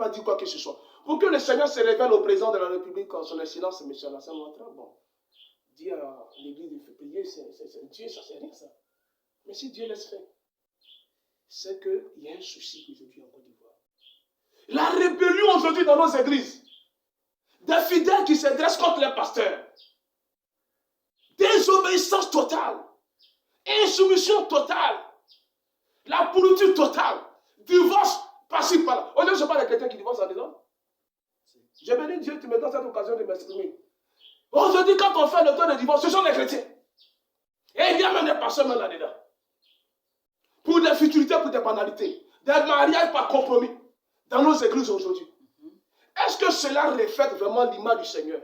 pas dire quoi que ce soit. Pour que le Seigneur se révèle au président de la République en son excellence, M. Alassane Ouattara, bon, dire à l'église de prier, c'est Dieu, ça c'est rien ça. Mais si Dieu laisse faire, c'est qu'il y a un souci aujourd'hui en Côte d'Ivoire. La rébellion aujourd'hui dans nos églises, des fidèles qui se dressent contre les pasteurs, désobéissance totale, insoumission totale, la pourriture totale, divorce par-ci par-là. Aujourd'hui, je parle des chrétiens qui divorcent en dedans. J'ai béni Dieu, tu me donnes cette occasion de m'exprimer. Aujourd'hui, quand on fait le temps de divorce, ce sont les chrétiens. Et il y a même des pasteurs là-dedans. Pour des futurités, pour des banalités. Des mariages par compromis dans nos églises aujourd'hui. Est-ce que cela reflète vraiment l'image du Seigneur?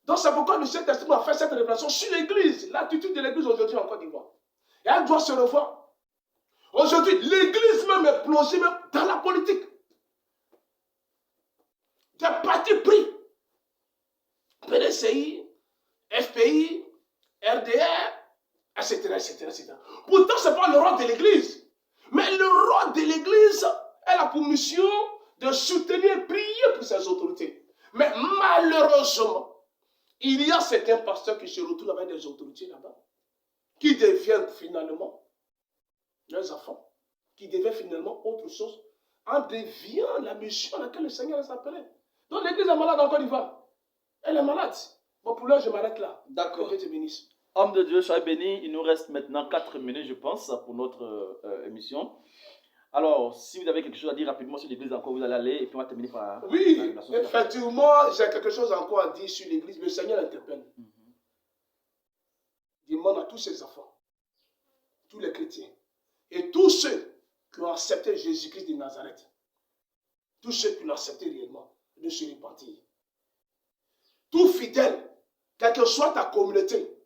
Donc c'est pourquoi le Saint-Esprit a fait cette révélation sur l'église, l'attitude de l'église aujourd'hui en Côte d'Ivoire. Et elle doit se revoir. Aujourd'hui, l'église même est plongée même dans la politique. Des partis pris. PDCI, FPI, RDR, etc. Pourtant, ce n'est pas le rôle de l'église. Mais le rôle de l'église, elle a pour mission de soutenir et prier pour ses autorités. Mais malheureusement, il y a certains pasteurs qui se retrouvent avec des autorités là-bas, qui deviennent finalement leurs enfants, qui deviennent finalement autre chose, en déviant la mission à laquelle le Seigneur les appelait. Donc l'église est malade en Côte d'Ivoire. Elle est malade. Bon, pour l'heure, je m'arrête là. D'accord. Que Dieu te bénisse. Homme de Dieu, soyez béni. Il nous reste maintenant 4 minutes, je pense, pour notre émission. Alors, si vous avez quelque chose à dire rapidement sur l'église encore, vous allez aller et puis on va terminer par... Oui, effectivement, j'ai quelque chose encore à dire sur l'église. Le Seigneur interpelle. Il demande à tous ses enfants, tous les chrétiens, et tous ceux qui ont accepté Jésus-Christ de Nazareth, tous ceux qui l'ont accepté réellement, de se repentir. Tout fidèle, quelle que soit ta communauté,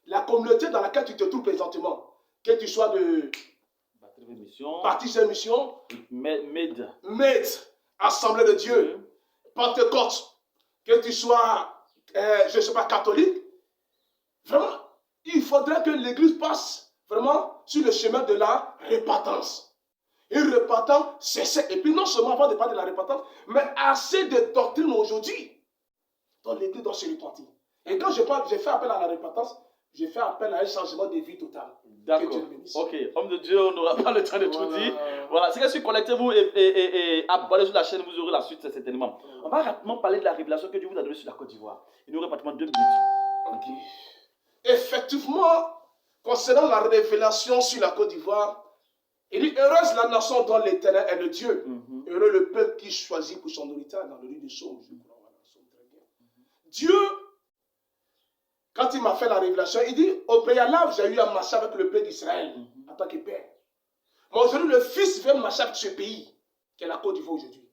la communauté dans laquelle tu te trouves présentement, que tu sois de Baptiste Mission, Med, Assemblée de Dieu, Pentecôte, que tu sois, je ne sais pas, catholique, vraiment, il faudrait que l'Église passe vraiment sur le chemin de la repentance. Une repentance, c'est... Et puis non seulement avant de parler de la repentance, mais assez de doctrines aujourd'hui dont l'Église doit se repentir. Et quand je fais appel à la repentance, je fais appel à un changement de vie total. D'accord. Ok, homme de Dieu, on n'aura pas le temps de tout dire. Voilà, c'est que si connectez-vous et abonnez sur la chaîne, vous aurez la suite certainement. On va rapidement parler de la révélation que Dieu vous a donnée sur la Côte d'Ivoire. Il nous reste pratiquement 2 minutes. Ok. Effectivement, concernant la révélation sur la Côte d'Ivoire, il dit, heureuse la nation dont l'Éternel est le Dieu. Heureux le peuple qui choisit pour son héritage dans le livre des Psaumes. Dieu, quand il m'a fait la révélation, il dit, au préalable, j'ai eu à marcher avec le peuple d'Israël en tant que père. Mais aujourd'hui, le Fils veut marcher avec ce pays, qui est la Côte d'Ivoire aujourd'hui.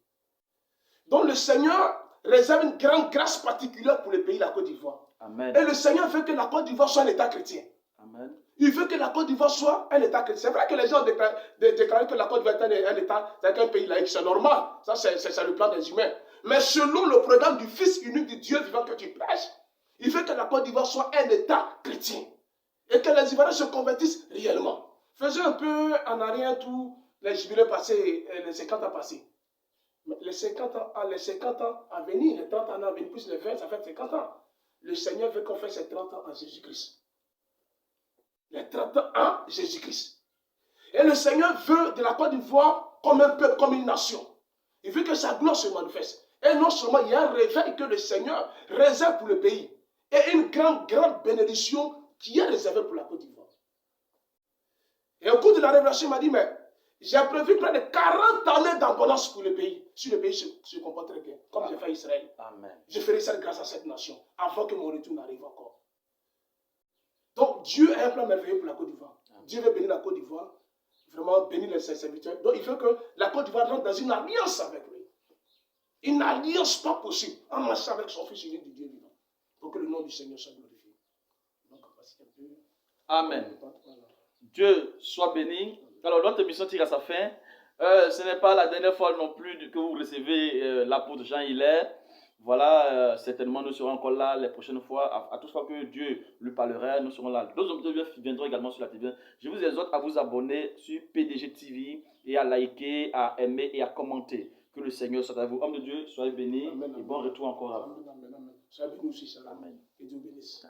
Donc le Seigneur réserve une grande grâce particulière pour le pays, la Côte d'Ivoire. Et le Seigneur veut que la Côte d'Ivoire soit un État chrétien. Amen. Il veut que la Côte d'Ivoire soit un État chrétien. C'est vrai que les gens déclarent que la Côte d'Ivoire est un État, c'est un pays laïque, c'est normal. Ça, c'est le plan des humains. Mais selon le programme du Fils unique du Dieu vivant que tu prêches, il veut que la Côte d'Ivoire soit un État chrétien. Et que les Ivoiriens se convertissent réellement. Faisons un peu en arrière tous les jubilés passés, les 50 ans passés. Les 50 ans à venir, les 30 ans à venir, plus les 20, ça fait 50 ans. Le Seigneur veut qu'on fasse ces 30 ans en Jésus-Christ. Les 30 ans en Jésus-Christ. Et le Seigneur veut de la Côte d'Ivoire comme un peuple, comme une nation. Il veut que sa gloire se manifeste. Et non seulement il y a un réveil que le Seigneur réserve pour le pays. Et une grande bénédiction qui est réservée pour la Côte d'Ivoire. Et au cours de la révélation, il m'a dit, mais j'ai prévu près de 40 années d'abondance pour le pays. Si le pays se comporte très bien, comme j'ai fait Israël. Amen. Je ferai ça grâce à cette nation, avant que mon retour n'arrive encore. Donc Dieu a un plan merveilleux pour la Côte d'Ivoire. Dieu veut bénir la Côte d'Ivoire, vraiment bénir ses serviteurs. Donc il veut que la Côte d'Ivoire rentre dans une alliance avec lui. Une alliance pas possible, en marchant avec son Fils unique du Dieu vivant. Pour que le nom du Seigneur soit glorifié. Donc, voici un peu. Amen. Dieu soit béni. Alors, notre émission tire à sa fin. Ce n'est pas la dernière fois non plus que vous recevez l'apôtre Jean-Hilaire. Voilà, certainement nous serons encore là les prochaines fois. À toute fois que Dieu lui parlera, nous serons là. D'autres hommes de Dieu viendront également sur la TV. Je vous exhorte à vous abonner sur PDG TV et à liker, à aimer et à commenter. Que le Seigneur soit à vous. Homme de Dieu, soyez bénis Amen, et amen. bon retour encore à vous. Amen, amen, amen. Soyez bénis aussi, ça. Amen. Que Dieu bénisse.